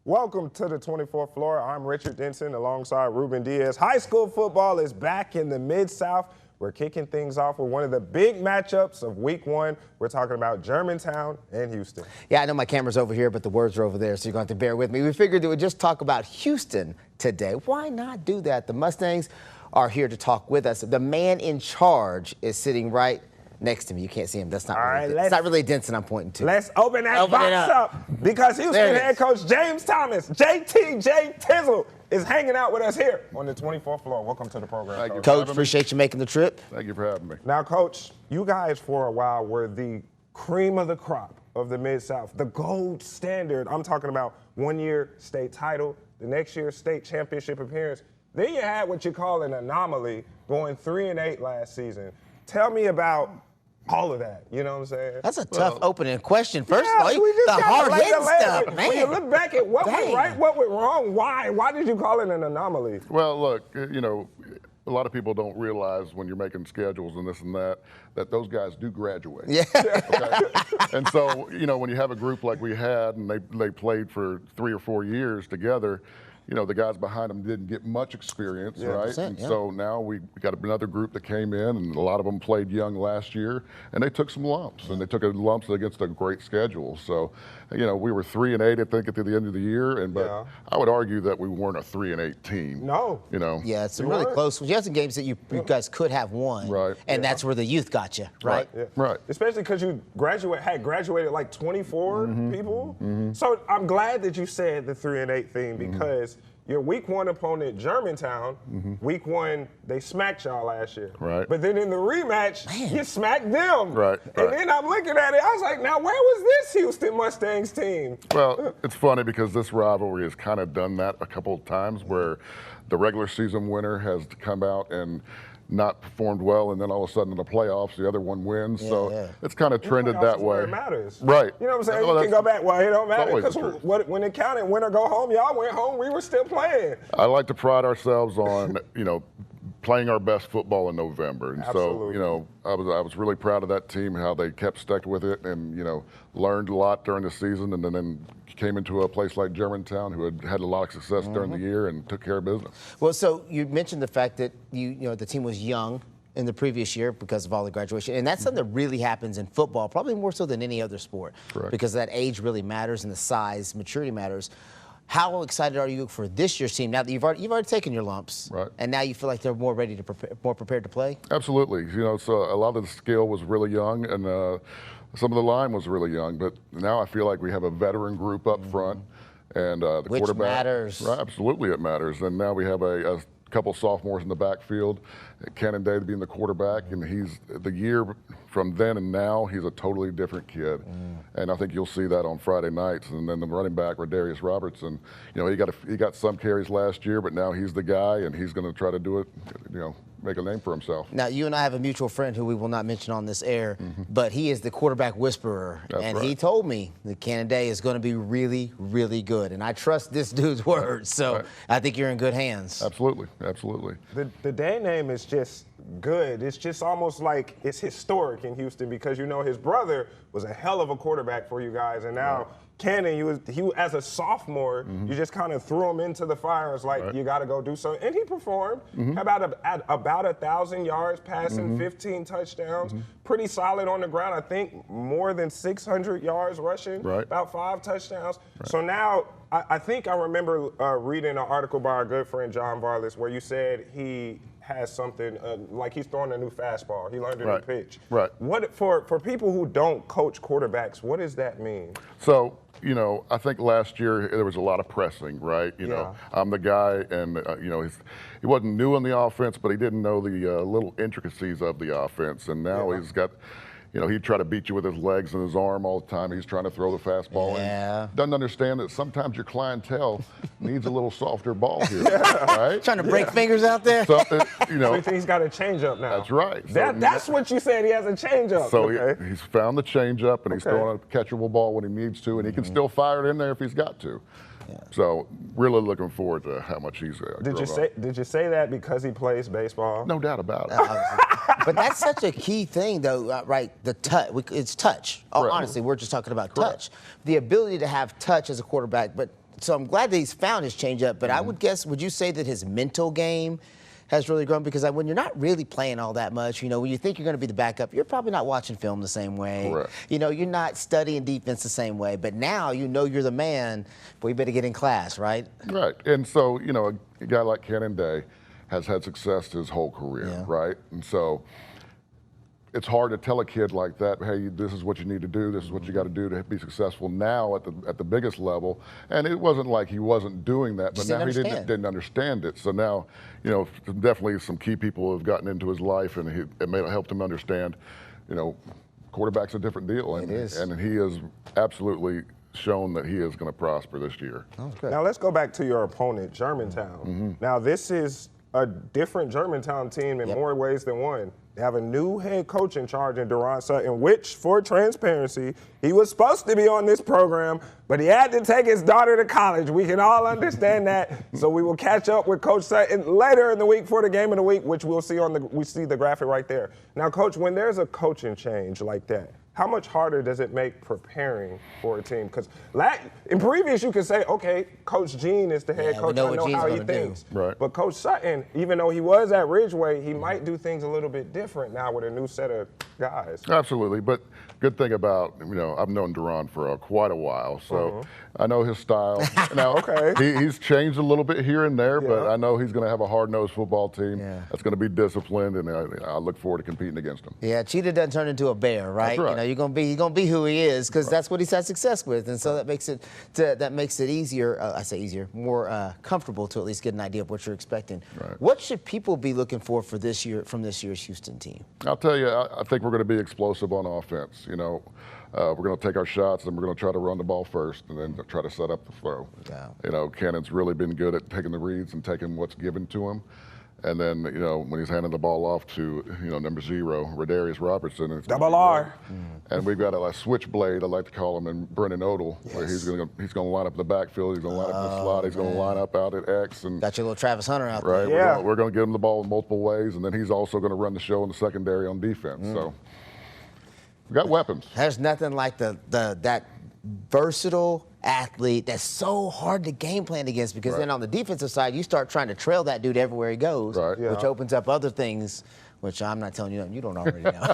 Welcome to the 24th floor. I'm Richard Denson alongside Ruben Diaz. High school football is back in the Mid-South. We're kicking things off with one of the big matchups of week one. We're talking about Germantown and Houston. Yeah, I know my camera's over here, but the words are over there, so you're going to have to bear with me. We figured that we'd just talk about Houston today. Why not do that? The Mustangs are here to talk with us. The man in charge is sitting right next to me. You can't see him. That's not it's not really Denson I'm pointing to. Let's open that box up because Houston head coach James Thomas, JTJ Tizzle, is hanging out with us here on the 24th floor. Welcome to the program, Thank you, Coach. Appreciate you making the trip. Thank you for having me. Now, Coach, you guys for a while were the cream of the crop of the Mid-South, the gold standard. I'm talking about 1 year state title, the next year state championship appearance. Then you had what you call an anomaly, going 3-8 last season. Tell me about all of that, you know what I'm saying? That's a tough opening question. First of all, we just the hard-hitting stuff, man. When you look back at what went right, what went wrong, why did you call it an anomaly? Well, look, you know, a lot of people don't realize when you're making schedules and this and that those guys do graduate. Yeah. Okay? And so, you know, when you have a group like we had and they played for 3 or 4 years together, you know, the guys behind them didn't get much experience, right? And so now we got another group that came in, and a lot of them played young last year, and they took some lumps, and they took lumps against a great schedule. So, you know, we were 3-8, I think, at the end of the year, but I would argue that we weren't a 3-8 team. No. You know. Yeah, it's really close. You had some games that you guys could have won, right? And that's where the youth got you, right? Right. Especially because you had graduated like 24 people. So I'm glad that you said the 3-8 thing because your week one opponent, Germantown, week one, they smacked y'all last year. Right. But then in the rematch, you smacked them. Right. And then I'm looking at it, I was like, now where was this Houston Mustangs team? Well, it's funny because this rivalry has kind of done that a couple of times where the regular season winner has come out and not performed well, and then all of a sudden in the playoffs, the other one wins. It's kind of trended that way. Where it matters. Right. You know what I'm saying? You can go back, well, it don't matter. Because when it counted, win or go home, y'all went home, we were still playing. I like to pride ourselves on, you know, playing our best football in November. And Absolutely. so, you know, I was really proud of that team, how they kept stuck with it and, you know, learned a lot during the season and then came into a place like Germantown who had a lot of success during the year and took care of business. Well, so you mentioned the fact that you know the team was young in the previous year because of all the graduation, and that's something that really happens in football, probably more so than any other sport, because that age really matters and the size, maturity matters. How excited are you for this year's team now that you've already taken your lumps, and now you feel like they're more ready to more prepared to play? Absolutely. You know, so a lot of the skill was really young, and some of the line was really young. But now I feel like we have a veteran group up front, and the Which quarterback matters. Right, absolutely, it matters. And now we have a couple sophomores in the backfield, Cannon Day being the quarterback, and he's the year from then and now, he's a totally different kid. And I think you'll see that on Friday nights. And then the running back, Rodarius Robertson, you know, he got some carries last year, but now he's the guy, and he's going to try to do it, you know, make a name for himself. Now, you and I have a mutual friend who we will not mention on this air, but he is the quarterback whisperer. That's he told me that Cannon Day is going to be really, really good. And I trust this dude's words, so I think you're in good hands. Absolutely, absolutely. The Day name is just good. It's just almost like it's historic in Houston because, you know, his brother was a hell of a quarterback for you guys, and now Cannon, he as a sophomore, you just kind of threw him into the fire. It's like, you got to go do something. And he performed. About 1,000 yards passing, 15 touchdowns. Pretty solid on the ground. I think more than 600 yards rushing, about 5 touchdowns. So now I think I remember reading an article by our good friend John Varlas where you said he has something like he's throwing a new fastball. He learned a new pitch. What for people who don't coach quarterbacks, what does that mean? So, you know, I think last year there was a lot of pressing, right? You know, I'm the guy, and you know, he wasn't new in the offense, but he didn't know the little intricacies of the offense, and now he's got. You know, he'd try to beat you with his legs and his arm all the time. He's trying to throw the fastball in. Doesn't understand that sometimes your clientele needs a little softer ball here, right? Trying to break fingers out there? Something, you know. So you think he's got a changeup now? That's right. That's what you said, he has a changeup. So he's found the changeup, and he's throwing a catchable ball when he needs to, and he can still fire it in there if he's got to. So really looking forward to how much he's Did you say that because he plays baseball? No doubt about it. But that's such a key thing, though, right? The touch. It's touch. Honestly, we're just talking about touch. The ability to have touch as a quarterback, but so I'm glad that he's found his changeup, but I would guess, would you say that his mental game has really grown? Because when you're not really playing all that much, when you think you're going to be the backup, you're probably not watching film the same way. Correct. You're not studying defense the same way. But now you're the man, but you better get in class, right? Right. And so, a guy like Cannon Day has had success his whole career, right? And so it's hard to tell a kid like that, hey, this is what you need to do, this is what you got to do to be successful now at the biggest level. And it wasn't like he wasn't doing that, but now he didn't understand it. So now, definitely some key people have gotten into his life, and it may have helped him understand, quarterback's a different deal. And, and he has absolutely shown that he is going to prosper this year. Oh, good. Now let's go back to your opponent, Germantown. Now this is a different Germantown team in more ways than one. They have a new head coach in charge in Deron Sutton, which, for transparency, he was supposed to be on this program, but he had to take his daughter to college. We can all understand that. So we will catch up with Coach Sutton later in the week for the game of the week, which we'll see we see the graphic right there. Now, Coach, when there's a coaching change like that, how much harder does it make preparing for a team? Because in previous, you could say, okay, Coach Gene is the head coach. I know how he thinks. Right. But Coach Sutton, even though he was at Ridgeway, he might do things a little bit different now with a new set of guys. Absolutely. But good thing about, I've known Deron for quite a while, so I know his style. Now, he's changed a little bit here and there, but I know he's going to have a hard-nosed football team that's going to be disciplined, and I look forward to competing against him. Yeah, cheetah doesn't turn into a bear, right? That's right. He's gonna be who he is, because that's what he's had success with, and so that makes it easier. I say easier, more comfortable to at least get an idea of what you're expecting. Right. What should people be looking for this year from this year's Houston team? I'll tell you, I think we're going to be explosive on offense. We're going to take our shots, and we're going to try to run the ball first, and then try to set up the throw. Yeah. Cannon's really been good at taking the reads and taking what's given to him. And then, when he's handing the ball off to, number 0, Rodarius Robertson. It's Double R. And we've got a switchblade, I like to call him, and Brennan Odell, where he's going to line up in the backfield, he's going to line up in the slot, he's going to line up out at X. And got your little Travis Hunter out there. Right, Yeah. we're going to get him the ball in multiple ways, and then he's also going to run the show in the secondary on defense. So we've got weapons. There's nothing like that versatile athlete that's so hard to game plan against, because then on the defensive side, you start trying to trail that dude everywhere he goes, which opens up other things, which I'm not telling you nothing you don't already know.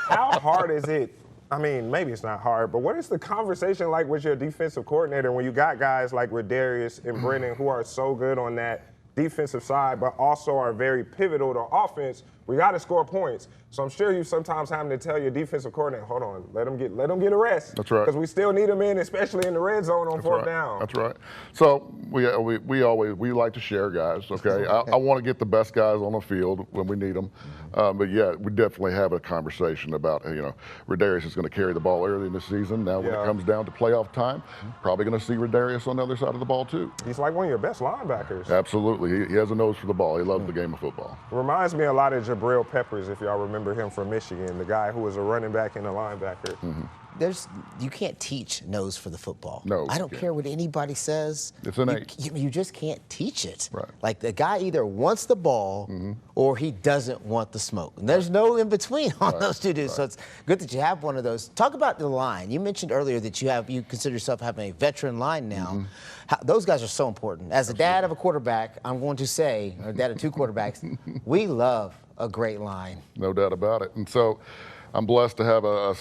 How hard is it? I mean, maybe it's not hard, but what is the conversation like with your defensive coordinator when you got guys like Rodarius and Brennan who are so good on that defensive side, but also are very pivotal to offense? We got to score points. So I'm sure you sometimes having to tell your defensive coordinator, hold on, let them get a rest. That's right. Because we still need them in, especially in the red zone on fourth down. That's right. So we like to share guys. Okay, I want to get the best guys on the field when we need them. But yeah, we definitely have a conversation about Rodarius is going to carry the ball early in the season. Now when it comes down to playoff time, probably going to see Rodarius on the other side of the ball too. He's like one of your best linebackers. Absolutely, he has a nose for the ball. He loves the game of football. Reminds me a lot of Jabril Peppers, if y'all remember him from Michigan, the guy who was a running back and a linebacker. You can't teach nose for the football. No, I don't care what anybody says. It's innate. You just can't teach it. Right. Like the guy either wants the ball or he doesn't want the smoke. And there's no in between on those two dudes. So it's good that you have one of those. Talk about the line. You mentioned earlier that you consider yourself having a veteran line now. Those guys are so important. As a dad of a quarterback, I'm going to say, or dad of 2 quarterbacks, we love a great line. No doubt about it. And so I'm blessed to have a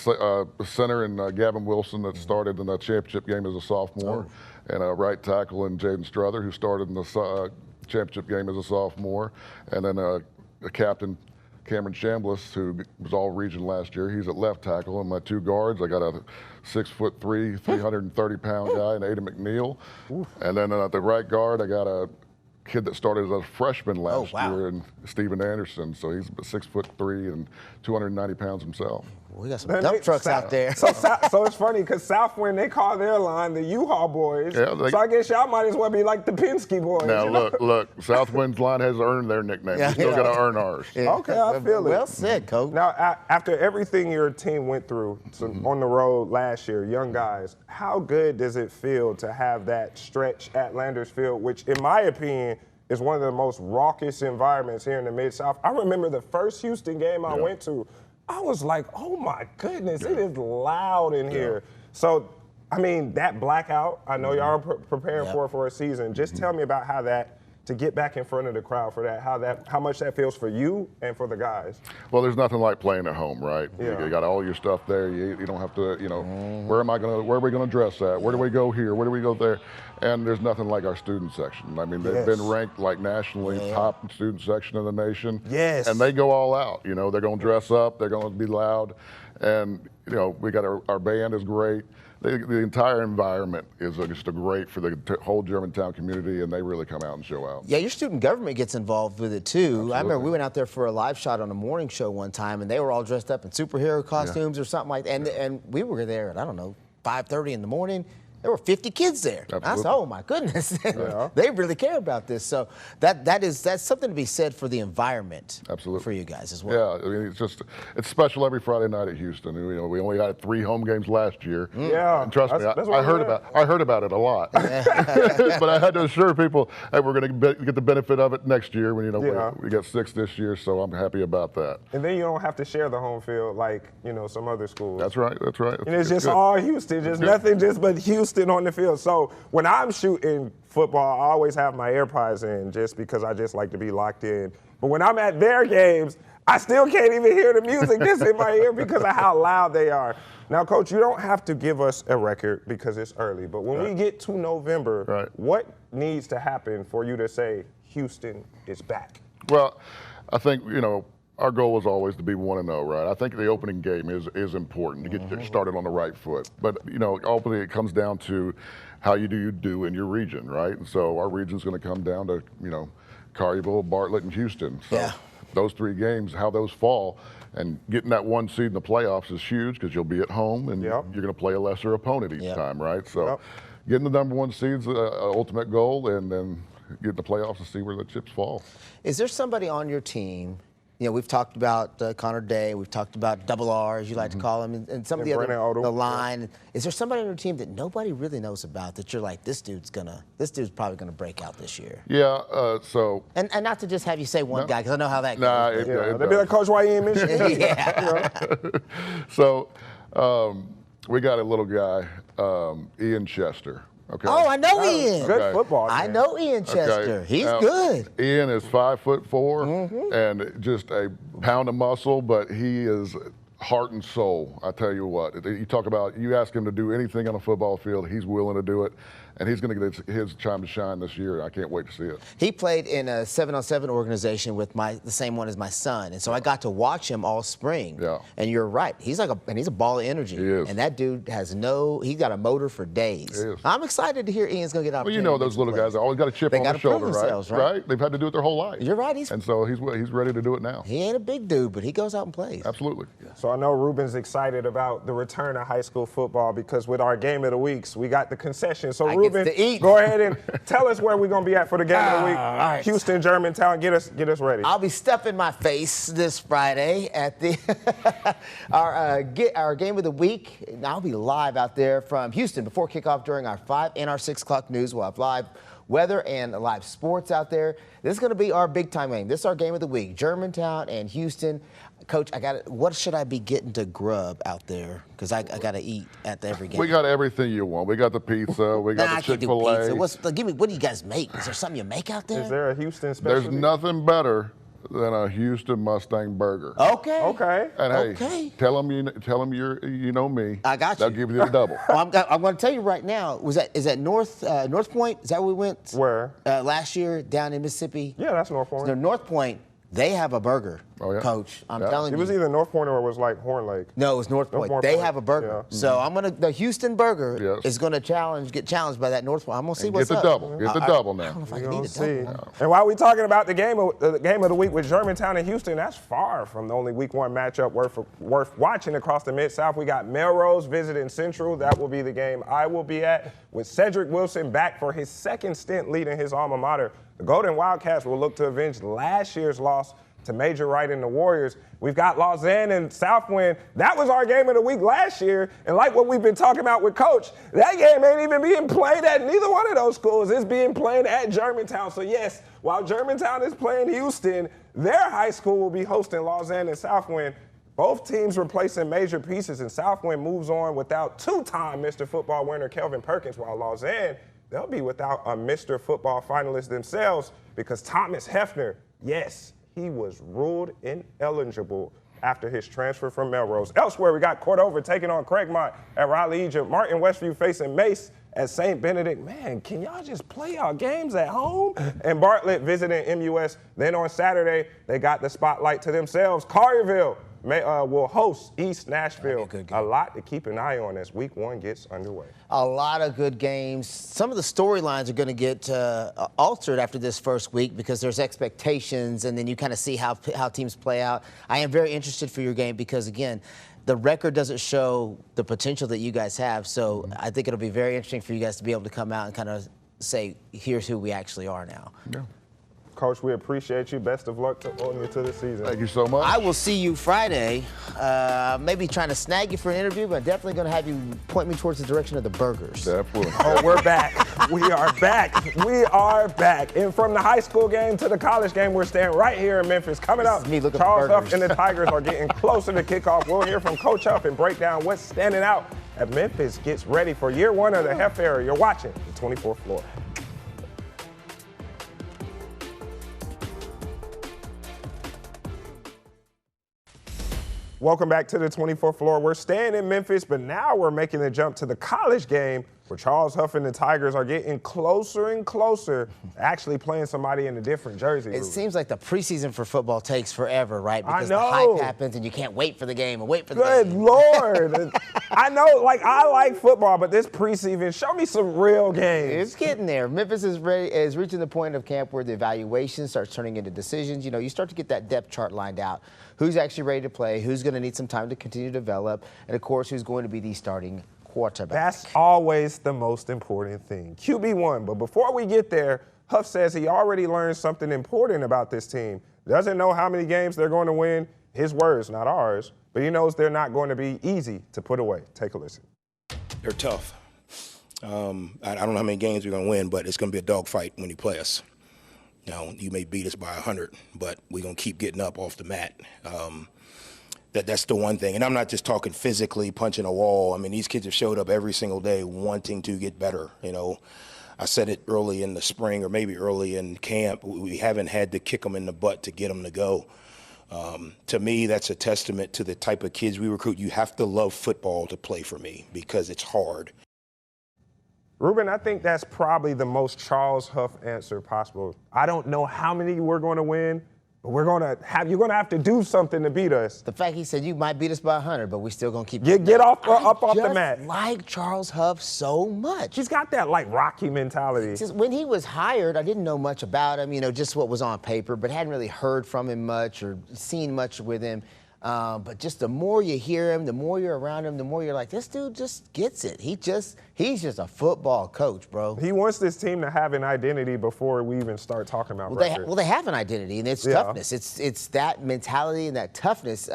center in Gavin Wilson that started in the championship game as a sophomore, and a right tackle in Jaden Struther, who started in the championship game as a sophomore, and then a captain, Cameron Chambliss, who was all region last year. He's at left tackle. And my 2 guards, I got a 6'3", 330-pound guy, and Ada McNeil. And then at the right guard, I got a kid that started as a freshman last year, and Steven Anderson. So he's 6'3" and 290 pounds himself. We got some dump trucks out there. So it's funny because Southwind, they call their line the U-Haul boys. Yeah, so I guess y'all might as well be like the Penske boys. Now look, Southwind's line has earned their nickname. We still got to earn ours. Okay, I feel it. Well said, Coach. Now, after everything your team went through on the road last year, young guys, how good does it feel to have that stretch at Landers Field, which, in my opinion, is one of the most raucous environments here in the Mid-South? I remember the first Houston game I went to, I was like, oh my goodness, it is loud in here. So I mean, that blackout, I know y'all are preparing for a season. Just tell me about how that, to get back in front of the crowd for that, how much that feels for you and for the guys. Well, there's nothing like playing at home, right? Yeah. You got all your stuff there. You don't have to, where are we gonna dress at? Where do we go here? Where do we go there? And there's nothing like our student section. I mean, they've been ranked like nationally top student section in the nation. Yes. And they go all out. They're gonna dress up. They're gonna be loud. And we got our band is great. The entire environment is just great for the whole Germantown community, and they really come out and show out. Yeah, your student government gets involved with it too. Absolutely. I remember we went out there for a live shot on a morning show one time, and they were all dressed up in superhero costumes or something like that. And we were there at, I don't know, 5:30 in the morning. There were 50 kids there. Absolutely. I said, oh my goodness, they really care about this. So that's something to be said for the environment. Absolutely. For you guys as well. Yeah, I mean, it's special every Friday night at Houston. We only had 3 home games last year. Yeah, and trust me, I heard about it a lot. But I had to assure people, hey, we're going to get the benefit of it next year. When we got 6 this year, so I'm happy about that. And then you don't have to share the home field like some other schools. That's right. And it's just all Houston, just nothing but Houston on the field. So when I'm shooting football, I always have my AirPods in just because I just like to be locked in. But when I'm at their games, I still can't even hear the music that's in my ear because of how loud they are. Now, Coach, you don't have to give us a record because it's early, but when we get to November, what needs to happen for you to say Houston is back? Well, I think, our goal is always to be 1-0, right? I think the opening game is important to get started on the right foot. But, ultimately it comes down to how you do in your region, right? And so our region's going to come down to, Collierville, Bartlett, and Houston. So those 3 games, how those fall, and getting that 1 seed in the playoffs is huge because you'll be at home and you're going to play a lesser opponent each time, right? So getting the number 1 seed's the ultimate goal, and then get the playoffs to see where the chips fall. Is there somebody on your team? We've talked about Connor Day. We've talked about Double R, as you like to call him, and some of the other, the line. Is there somebody on your team that nobody really knows about that you're like, this dude's probably gonna break out this year? Yeah. And not to just have you say one guy, because I know how that goes. They'd be like, Coach, why you ain't mentioning him? So we got a little guy, Ian Chester. Okay. Oh, I know Ian. Good football. Man. I know Ian Chester. He's good. Ian is 5'4" and just a pound of muscle, but he is heart and soul. I tell you what, you ask him to do anything on a football field, he's willing to do it. And he's going to get his time to shine this year. I can't wait to see it. He played in a 7-on-7 organization with the same one as my son, and so I got to watch him all spring. Yeah. And you're right. He's a ball of energy. He is. And that dude he's got a motor for days. He is. I'm excited to hear Ian's going to get opportunity. Well, those little guys always got a chip on their shoulder, right? They've had to do it their whole life. You're right. And so he's ready to do it now. He ain't a big dude, but he goes out and plays. Absolutely. Yeah. So I know Ruben's excited about the return of high school football because with our game of the weeks, we got the concession. So Ruben, go ahead and tell us where we're going to be at for the game of the week. Right. Houston, Germantown, get us ready. I'll be stuffing my face this Friday at the our game of the week. I'll be live out there from Houston before kickoff during our 5 and our 6 o'clock news. We'll have live weather and live sports out there. This is going to be our big time game. This is our game of the week. Germantown and Houston. Coach, what should I be getting to grub out there? Because I got to eat at every game. We got everything you want. We got the pizza. We got the Chick-fil-A. What do you guys make? Is there something you make out there? Is there a Houston specialty? There's nothing better than a Houston Mustang burger. Okay. And hey, tell them you know me. I got you. They'll give you the double. Well, I'm going to tell you right now. Is that North Point? Is that where we went? Where? Last year down in Mississippi. Yeah, that's North Point. So North Point. They have a burger, Coach. I'm telling you. It was either North Point or it was like Horn Lake. No, it was North Point. They have a burger. Yeah. So the Houston burger is going to get challenged by that North Point. I'm going to see what's up. Get the double now. I don't know if I can eat a double. And while we're talking about the game of the week with Germantown and Houston, that's far from the only week 1 matchup worth watching across the Mid-South. We got Melrose visiting Central. That will be the game I will be at with Cedric Wilson back for his 2nd stint leading his alma mater. The Golden Wildcats will look to avenge last year's loss to Major Wright and the Warriors. We've got Lausanne and Southwind. That was our game of the week last year. And like what we've been talking about with Coach, that game ain't even being played at neither one of those schools. It's being played at Germantown. So yes, while Germantown is playing Houston, their high school will be hosting Lausanne and Southwind. Both teams replacing major pieces, and Southwind moves on without two-time Mr. Football winner Kelvin Perkins, while Lausanne, they'll be without a Mr. Football finalist themselves because Thomas Hefner, yes, he was ruled ineligible after his transfer from Melrose. Elsewhere, we got Cordova taking on Craigmont at Raleigh, Egypt. Martin Westview facing Mace at St. Benedict. Man, can y'all just play our games at home? And Bartlett visiting MUS. Then on Saturday, they got the spotlight to themselves. Collierville will host East Nashville. A lot to keep an eye on as week 1 gets underway. A lot of good games. Some of the storylines are going to get altered after this first week because there's expectations, and then you kind of see how teams play out. I am very interested for your game because, again, the record doesn't show the potential that you guys have. So I think it'll be very interesting for you guys to be able to come out and kind of say, here's who we actually are now. Yeah. Coach, we appreciate you. Best of luck on you to the season. Thank you so much. I will see you Friday. Maybe trying to snag you for an interview, but definitely going to have you point me towards the direction of the burgers. Definitely. Oh, we're back. We are back. We are back. And from the high school game to the college game, we're staying right here in Memphis. Coming up, Charles Huff and the Tigers are getting closer to kickoff. We'll hear from Coach Huff and break down what's standing out as Memphis gets ready for year 1 of the Hef era. You're watching the 24th floor. Welcome back to the 24th floor. We're staying in Memphis, but now we're making the jump to the college game where Charles Huff and the Tigers are getting closer and closer, actually playing somebody in a different jersey. It seems like the preseason for football takes forever, right? Because the hype happens and you can't wait for the game and wait for the game. Good Lord. I know, I like football, but this preseason, show me some real games. It's getting there. Memphis is reaching the point of camp where the evaluation starts turning into decisions. You know, you start to get that depth chart lined out. Who's actually ready to play, who's going to need some time to continue to develop, and, of course, who's going to be the starting quarterback. That's always the most important thing. QB1. But before we get there, Huff says he already learned something important about this team. Doesn't know how many games they're going to win. His words, not ours. But he knows they're not going to be easy to put away. Take a listen. They're tough. I don't know how many games we're going to win, but it's going to be a dogfight when you play us. You know, you may beat us by 100, but we're going to keep getting up off the mat. That's the one thing. And I'm not just talking physically punching a wall. I mean, these kids have showed up every single day wanting to get better. You know, I said it early in the spring or maybe early in camp. We haven't had to kick them in the butt to get them to go. To me, that's a testament to the type of kids we recruit. You have to love football to play for me because it's hard. Ruben, I think that's probably the most Charles Huff answer possible. I don't know how many we're going to win, but you're going to have to do something to beat us. The fact he said you might beat us by 100, but we're still going to keep get up off the mat. I like Charles Huff so much. He's got that Rocky mentality. Just when he was hired, I didn't know much about him, just what was on paper, but hadn't really heard from him much or seen much with him. But just the more you hear him, the more you're around him, the more you're like, this dude just gets it. He's just a football coach, bro. He wants this team to have an identity before we even start talking about record. They have an identity, and it's toughness. It's that mentality and that toughness.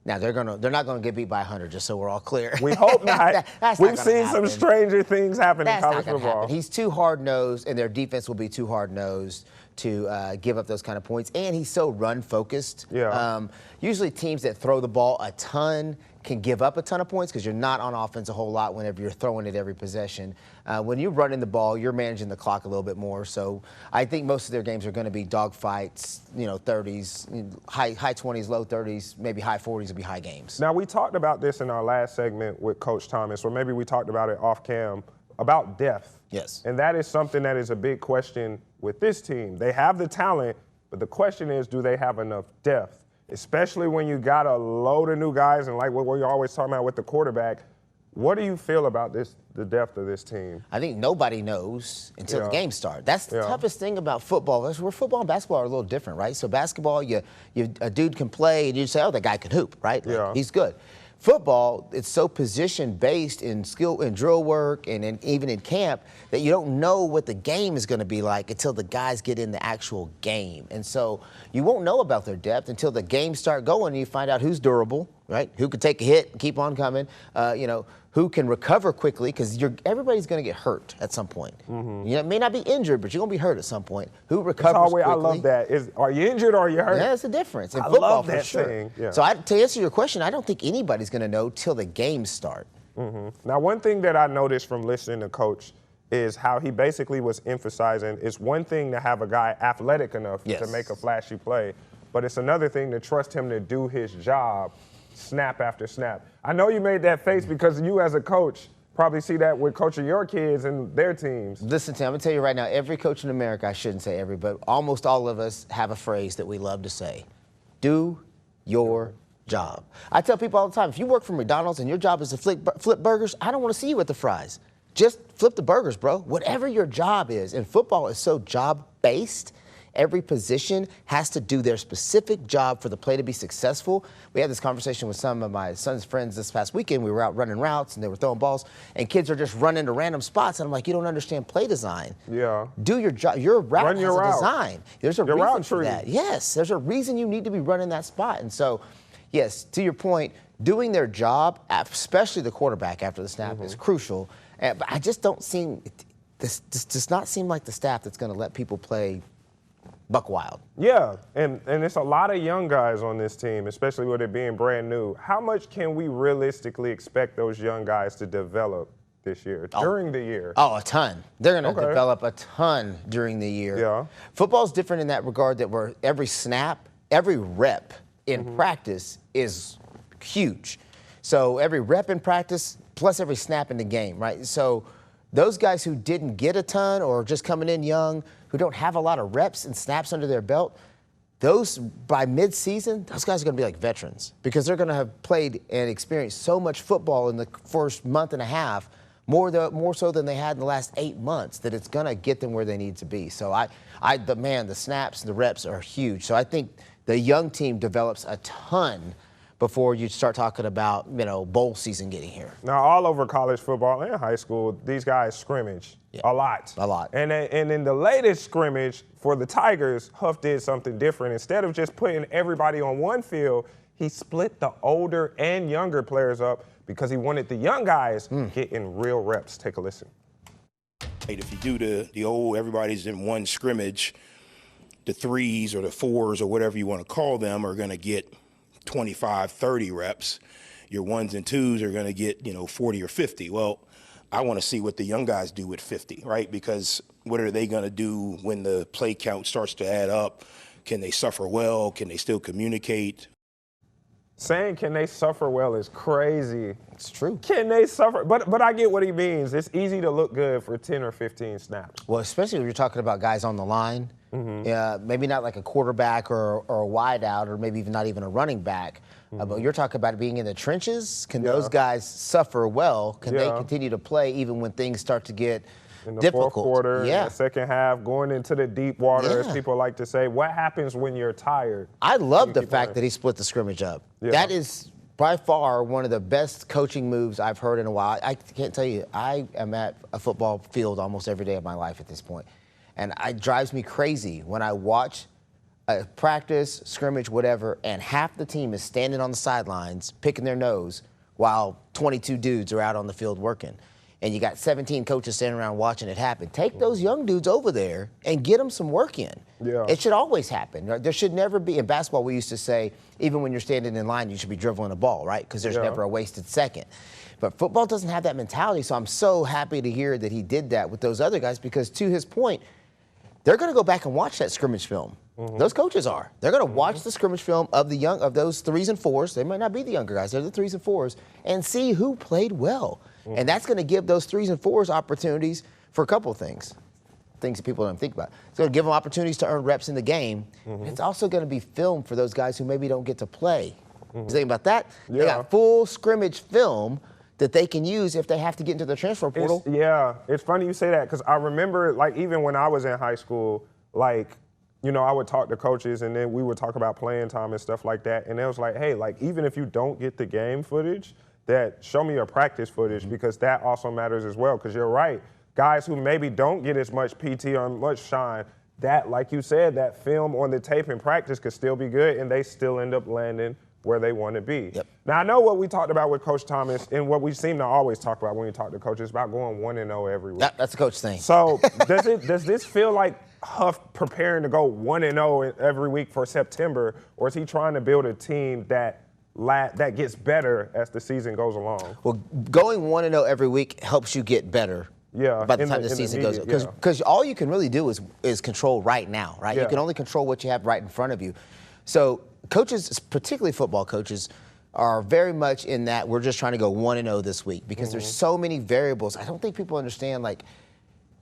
Now they're not gonna get beat by 100, just so we're all clear. We hope not. We've seen some stranger things happen in college football. He's too hard-nosed, and their defense will be too hard-nosed to give up those kind of points. And he's so run-focused. Yeah. Usually teams that throw the ball a ton can give up a ton of points because you're not on offense a whole lot whenever you're throwing it every possession. When you're running the ball, you're managing the clock a little bit more. So I think most of their games are going to be dogfights, 30s, high 20s, low 30s, maybe high 40s will be high games. Now, we talked about this in our last segment with Coach Thomas, or maybe we talked about it off cam, about depth. Yes. And that is something that is a big question with this team. They have the talent, but the question is, do they have enough depth? Especially when you got a load of new guys and like what we're always talking about with the quarterback. What do you feel about the depth of this team? I think nobody knows until the game starts. That's the toughest thing about football. That's where football and basketball are a little different, right? So basketball, a dude can play and you say, oh, that guy can hoop, right? He's good. Football, it's so position-based in skill and drill work and even in camp that you don't know what the game is going to be like until the guys get in the actual game. And so you won't know about their depth until the games start going and you find out who's durable, right? Who can take a hit and keep on coming? Who can recover quickly? Because everybody's going to get hurt at some point. You may not be injured, but you're going to be hurt at some point. Who recovers quickly? I love that. Are you injured or are you hurt? Yeah, it's a difference. In I football, love that for sure. thing. Yeah. So to answer your question, I don't think anybody's going to know till the games start. Now, one thing that I noticed from listening to Coach is how he basically was emphasizing it's one thing to have a guy athletic enough to make a flashy play, but it's another thing to trust him to do his job snap after snap. I know you made that face because you as a coach probably see that with coaching your kids and their teams. Listen, Tim, I'm going to tell you right now, every coach in America, I shouldn't say every, but almost all of us have a phrase that we love to say. Do your job. I tell people all the time, if you work for McDonald's and your job is to flip burgers, I don't want to see you with the fries. Just flip the burgers, bro. Whatever your job is. And football is so job-based. Every position has to do their specific job for the play to be successful. We had this conversation with some of my son's friends this past weekend. We were out running routes, and they were throwing balls, and kids are just running to random spots. And I'm like, you don't understand play design. Yeah. Do your job. Your route has a design. There's a your reason for that. Yes, there's a reason you need to be running that spot. And so, yes, to your point, doing their job, especially the quarterback after the snap, is crucial. But I just don't seem – this does not seem like the staff that's going to let people play – buck wild. Yeah, and it's a lot of young guys on this team, especially with it being brand new. How much can we realistically expect those young guys to develop this year, during the year? Oh, a ton. They're going to develop a ton during the year. Yeah. Football's different in that regard that where every snap, every rep in practice is huge. So every rep in practice plus every snap in the game, right? So those guys who didn't get a ton or just coming in young, who don't have a lot of reps and snaps under their belt, those by mid-season, those guys are going to be like veterans because they're going to have played and experienced so much football in the first month and a half, more so than they had in the last 8 months, that it's going to get them where they need to be. So the snaps and the reps are huge. So I think the young team develops a ton before you start talking about, bowl season getting here. Now, all over college football and high school, these guys scrimmage a lot. A lot. And in the latest scrimmage for the Tigers, Huff did something different. Instead of just putting everybody on one field, he split the older and younger players up because he wanted the young guys getting real reps. Take a listen. If you do the old everybody's in one scrimmage, the threes or the fours or whatever you want to call them are going to get 25, 30 reps. Your ones and twos are going to get, 40 or 50. Well, I want to see what the young guys do with 50, right? Because what are they going to do when the play count starts to add up? Can they suffer well? Can they still communicate? Saying can they suffer well is crazy. It's true. Can they suffer? But I get what he means. It's easy to look good for 10 or 15 snaps. Well, especially when you're talking about guys on the line. Maybe not like a quarterback or a wide out or maybe even not even a running back. But you're talking about being in the trenches. Can those guys suffer well? Can they continue to play even when things start to get in the difficult? fourth quarter, in the second half, going into the deep water, as people like to say. What happens when you're tired? I love the fact that he split the scrimmage up. That is by far one of the best coaching moves I've heard in a while. I can't tell you, I am at a football field almost every day of my life at this point. And it drives me crazy when I watch a practice, scrimmage, whatever, and half the team is standing on the sidelines picking their nose while 22 dudes are out on the field working. And you got 17 coaches standing around watching it happen. Take those young dudes over there and get them some work in. It should always happen. Right? There should never be, in basketball we used to say, even when you're standing in line, you should be dribbling a ball, right? Because there's never a wasted second. But football doesn't have that mentality, so I'm so happy to hear that he did that with those other guys because, to his point, they're going to go back and watch that scrimmage film. Those coaches are. They're going to watch the scrimmage film of those threes and fours. They might not be the younger guys. They're the threes and fours, and see who played well. And that's going to give those threes and fours opportunities for a couple of things that people don't think about. It's going to give them opportunities to earn reps in the game. It's also going to be film for those guys who maybe don't get to play. You think about that? They got full scrimmage film that they can use if they have to get into the transfer portal. It's funny you say that because I remember, even when I was in high school, I would talk to coaches and then we would talk about playing time and stuff like that. And it was like, hey, even if you don't get the game footage, that show me your practice footage because that also matters as well. Because you're right, guys who maybe don't get as much PT or much shine, that, like you said, that film on the tape in practice could still be good and they still end up landing where they want to be. Yep. Now, I know what we talked about with Coach Thomas and what we seem to always talk about when we talk to coaches about going 1-0 every week. That's a coach thing. So does this feel like Huff preparing to go 1-0 every week for September, or is he trying to build a team that gets better as the season goes along? Well, going 1-0 every week helps you get better. Yeah, by the time the season goes, because all you can really do is control right now, right? Yeah. You can only control what you have right in front of you. So coaches, particularly football coaches, are very much in that we're just trying to go 1-0 this week because there's so many variables. I don't think people understand, like,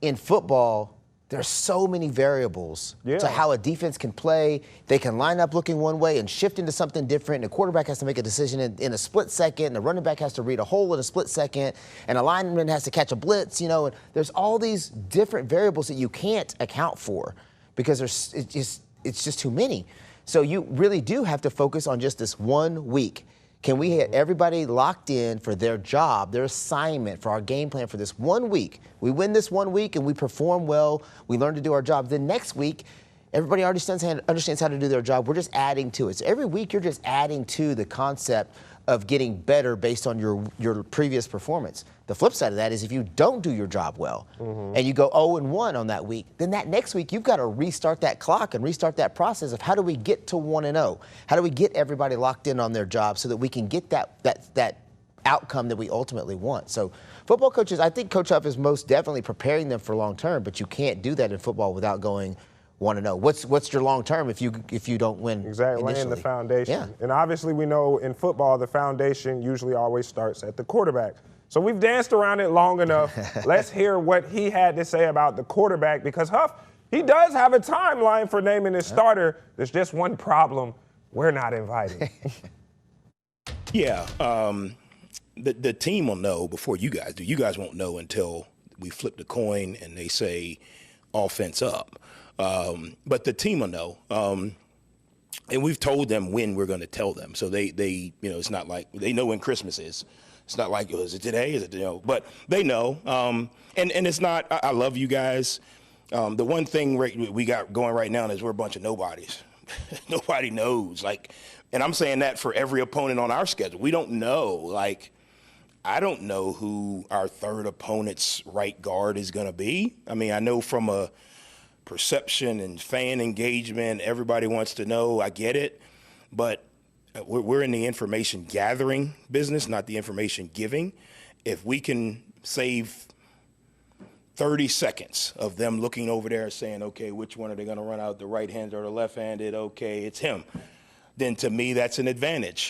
in football, there's so many variables to how a defense can play. They can line up looking one way and shift into something different. And the quarterback has to make a decision in a split second. And the running back has to read a hole in a split second. And a lineman has to catch a blitz, you know. And there's all these different variables that you can't account for because it's just too many. So you really do have to focus on just this 1 week. Can we get everybody locked in for their job, their assignment, for our game plan for this 1 week? We win this 1 week and we perform well. We learn to do our job. Then next week, everybody already understands how to do their job. We're just adding to it. So every week, you're just adding to the concept of getting better based on your previous performance. The flip side of that is if you don't do your job well and you go 0-1 on that week, then that next week you've got to restart that clock and restart that process of how do we get to 1-0? How do we get everybody locked in on their job so that we can get that outcome that we ultimately want? So football coaches, I think Coach Huff is most definitely preparing them for long term, but you can't do that in football without going 1-0. What's your long term if you don't win? Exactly, laying the foundation. Yeah. And obviously we know in football the foundation usually always starts at the quarterback. So we've danced around it long enough. Let's hear what he had to say about the quarterback because Huff, he does have a timeline for naming his starter. There's just one problem. We're not invited. Yeah, the team will know before you guys do. You guys won't know until we flip the coin and they say offense up. But the team will know. And we've told them when we're going to tell them. So they, you know, it's not like they know when Christmas is. It's not like, is it today? Is it, you know, but they know. And it's not, I love you guys. The one thing we got going right now is we're a bunch of nobodies. Nobody knows. Like, and I'm saying that for every opponent on our schedule. We don't know. Like, I don't know who our third opponent's right guard is going to be. I mean, I know from a perception and fan engagement, everybody wants to know. I get it. But we're in the information gathering business, not the information giving. If we can save 30 seconds of them looking over there saying, okay, which one are they going to run out, the right-handed or the left-handed? Okay, it's him. Then to me, that's an advantage.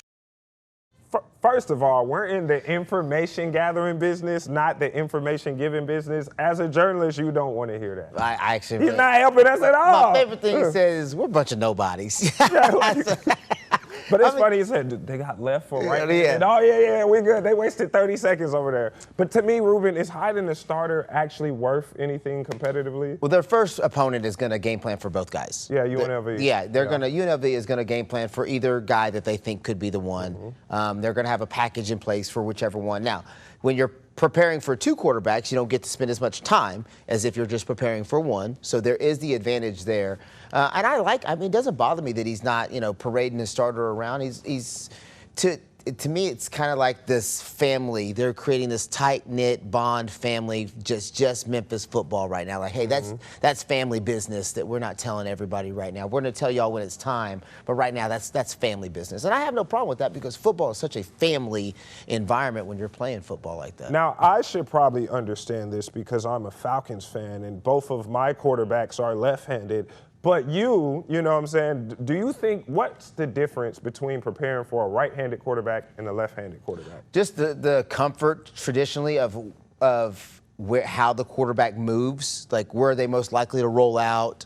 First of all, we're in the information gathering business, not the information giving business. As a journalist, you don't want to hear that. I actually. He's not helping us at all. My favorite thing he says is we're a bunch of nobodies. But it's funny you said they got left for right. Yeah. And, oh, yeah, we good. They wasted 30 seconds over there. But to me, Ruben, is hiding the starter actually worth anything competitively? Well, their first opponent is going to game plan for both guys. Yeah, UNLV. UNLV is going to game plan for either guy that they think could be the one. They're going to have a package in place for whichever one. Now, when you're preparing for two quarterbacks, you don't get to spend as much time as if you're just preparing for one. So there is the advantage there. And I mean, it doesn't bother me that he's not, parading his starter around. To me, it's kind of like this family. They're creating this tight-knit bond family, just Memphis football right now. Like, hey, that's family business that we're not telling everybody right now. We're going to tell y'all when it's time, but right now that's family business. And I have no problem with that because football is such a family environment when you're playing football like that. Now, I should probably understand this because I'm a Falcons fan and both of my quarterbacks are left-handed. But you know what I'm saying, do you think, what's the difference between preparing for a right-handed quarterback and a left-handed quarterback? Just the comfort traditionally of how the quarterback moves, like where are they most likely to roll out?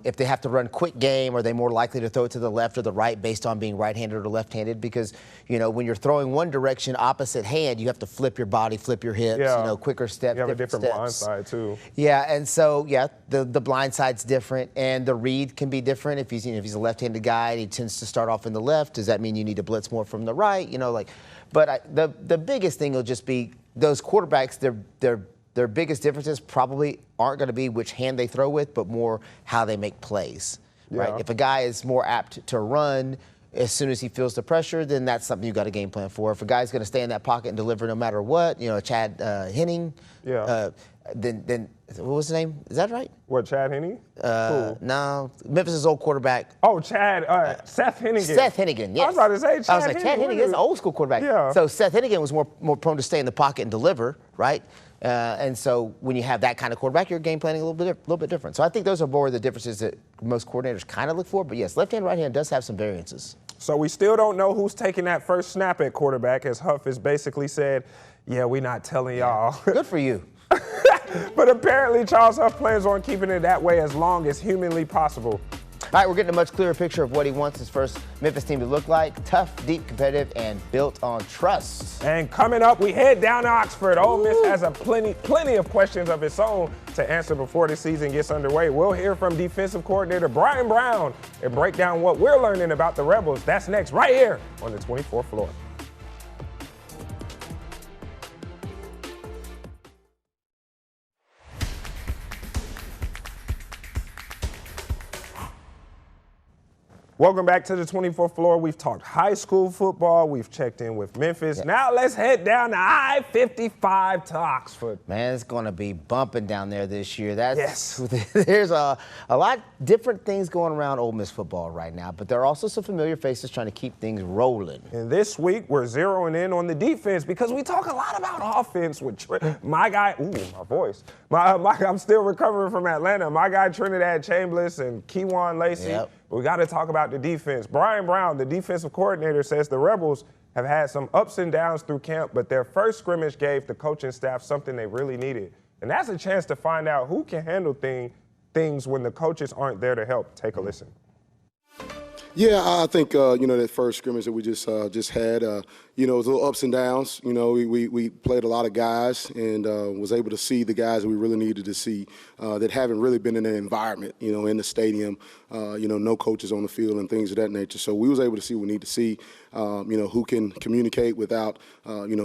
If they have to run quick game, are they more likely to throw it to the left or the right based on being right-handed or left-handed? Because, when you're throwing one direction, opposite hand, you have to flip your body, flip your hips, quicker steps. You have a different steps. blind side, too. Yeah, and so, the blind side's different, and the read can be different. If he's a left-handed guy and he tends to start off in the left, does that mean you need to blitz more from the right? But the biggest thing will just be those quarterbacks, their biggest differences probably aren't going to be which hand they throw with, but more how they make plays, right? If a guy is more apt to run, as soon as he feels the pressure, then that's something you got a game plan for. If a guy's going to stay in that pocket and deliver no matter what, Chad Henning, then what was his name? Is that right? What, Chad Henne? Cool. No, Memphis' old quarterback. Oh, Chad, Seth Hennigan. Seth Hennigan, yes. I was about to say Chad I was like, Chad Hennigan is an old school quarterback. Yeah. So Seth Hennigan was more prone to stay in the pocket and deliver, right? And so when you have that kind of quarterback, you're game planning a little bit different. So I think those are more of the differences that most coordinators kind of look for. But yes, left hand, right hand does have some variances. So we still don't know who's taking that first snap at quarterback, as Huff has basically said, yeah, we're not telling y'all. Good for you. But apparently Charles Huff plans on keeping it that way as long as humanly possible. All right, we're getting a much clearer picture of what he wants his first Memphis team to look like. Tough, deep, competitive, and built on trust. And coming up, we head down to Oxford. Ole Miss has plenty of questions of its own to answer before the season gets underway. We'll hear from defensive coordinator Brian Brown and break down what we're learning about the Rebels. That's next right here on the 24th floor. Welcome back to the 24th floor. We've talked high school football. We've checked in with Memphis. Yep. Now let's head down to I-55 to Oxford. Man, it's going to be bumping down there this year. Yes. There's a lot different things going around Ole Miss football right now, but there are also some familiar faces trying to keep things rolling. And this week, we're zeroing in on the defense because we talk a lot about offense with my guy. Ooh, my voice. I'm still recovering from Atlanta. My guy Trinidad Chambliss and Keywan Lacey. Yep. We got to talk about the defense. Brian Brown, the defensive coordinator, says the Rebels have had some ups and downs through camp, but their first scrimmage gave the coaching staff something they really needed. And that's a chance to find out who can handle things when the coaches aren't there to help. Take a listen. Yeah, I think that first scrimmage that we just had, it was a little ups and downs. We played a lot of guys and was able to see the guys that we really needed to see that haven't really been in the environment, in the stadium, no coaches on the field and things of that nature. So we was able to see what we need to see, who can communicate without,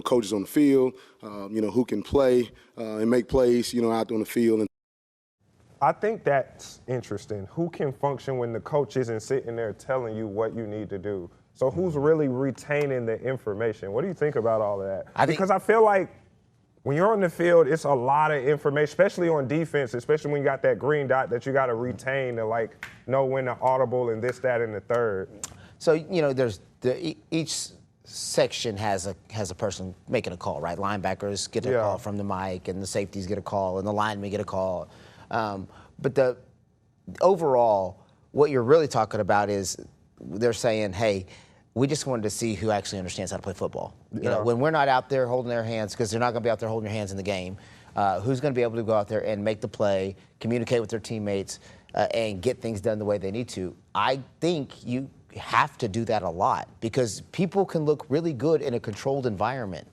coaches on the field, who can play and make plays, out on the field. I think that's interesting. Who can function when the coach isn't sitting there telling you what you need to do? So who's really retaining the information? What do you think about all of that? Because I feel like when you're on the field, it's a lot of information, especially on defense, especially when you got that green dot that you got to retain to know when to audible and this, that, and the third. So, there's each section has a person making a call, right? Linebackers get a call from the mic, and the safeties get a call, and the linemen get a call. But overall, what you're really talking about is they're saying, hey, we just wanted to see who actually understands how to play football. When we're not out there holding their hands, because they're not going to be out there holding their hands in the game, who's going to be able to go out there and make the play, communicate with their teammates, and get things done the way they need to. I think you have to do that a lot because people can look really good in a controlled environment.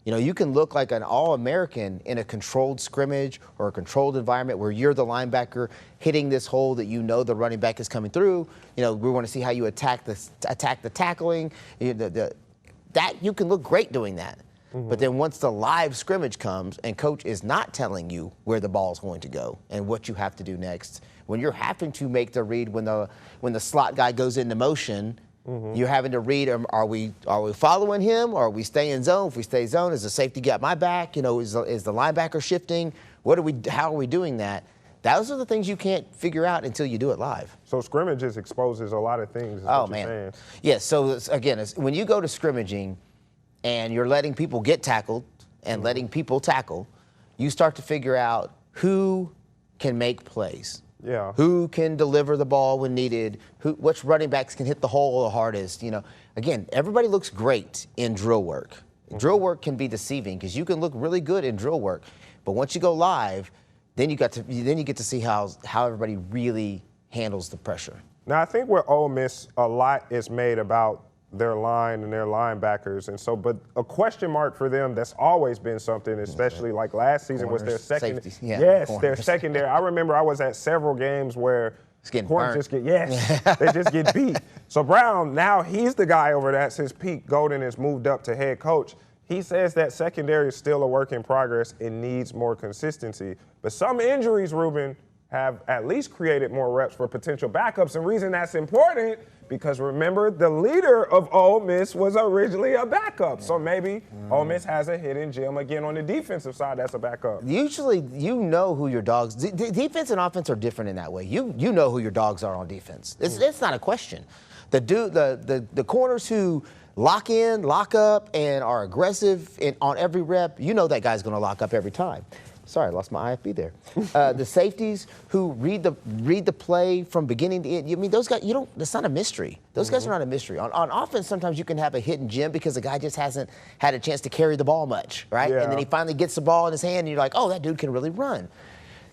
You can look like an All-American in a controlled scrimmage or a controlled environment where you're the linebacker hitting this hole that the running back is coming through. We want to see how you attack the tackling. That you can look great doing that. Mm-hmm. But then once the live scrimmage comes and coach is not telling you where the ball is going to go and what you have to do next, when you're having to make the read when the slot guy goes into motion. Mm-hmm. You're having to read, are we following him or are we staying zone? If we stay zone, is the safety got my back? Is the linebacker shifting? How are we doing that? Those are the things you can't figure out until you do it live. So scrimmages exposes a lot of things. Oh, man. Yes, so again, when you go to scrimmaging and you're letting people get tackled and letting people tackle, you start to figure out who can make plays. Yeah. Who can deliver the ball when needed? Which running backs can hit the hole the hardest? Again, everybody looks great in drill work. Mm-hmm. Drill work can be deceiving because you can look really good in drill work, but once you go live, then you get to see how everybody really handles the pressure. Now, I think with Ole Miss, a lot is made about their line and their linebackers, but a question mark for them that's always been something, especially like last season, corners, was their second. Safeties. Yeah, yes, corners. Their secondary. I remember I was at several games where corners they just get beat. So Brown, now he's the guy over that since Pete Golden has moved up to head coach. He says that secondary is still a work in progress and needs more consistency. But some injuries, Ruben, have at least created more reps for potential backups. And reason that's important, because remember, the leader of Ole Miss was originally a backup. So maybe Ole Miss has a hidden gem again on the defensive side that's a backup. Usually, you know who your dogs. Defense and offense are different in that way. You know who your dogs are on defense. It's not a question. The corners who lock in, lock up, and are aggressive on every rep, you know that guy's going to lock up every time. Sorry, I lost my IFB there. The safeties who read the play from beginning to end. I mean, those guys, that's not a mystery. Those guys are not a mystery. On offense, sometimes you can have a hidden gem because the guy just hasn't had a chance to carry the ball much, right? Yeah. And then he finally gets the ball in his hand, and you're like, oh, that dude can really run.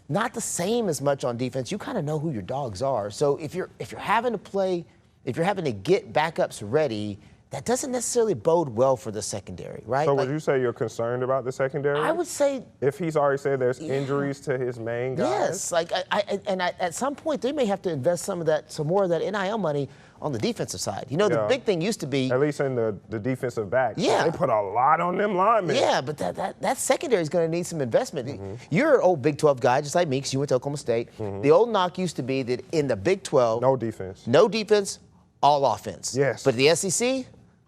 Not the same as much on defense. You kind of know who your dogs are. So if you're having to get backups ready, that doesn't necessarily bode well for the secondary, right? So would you say you're concerned about the secondary? I would say, if he's already said there's injuries to his main guys. yes. At some point they may have to invest some more of that NIL money on the defensive side. The big thing used to be, at least in the defensive back. Yeah. They put a lot on them linemen. Yeah, but that secondary is going to need some investment. You're an old Big 12 guy, just like me, because you went to Oklahoma State. The old knock used to be that in the Big 12, No defense, all offense. Yes. But the SEC,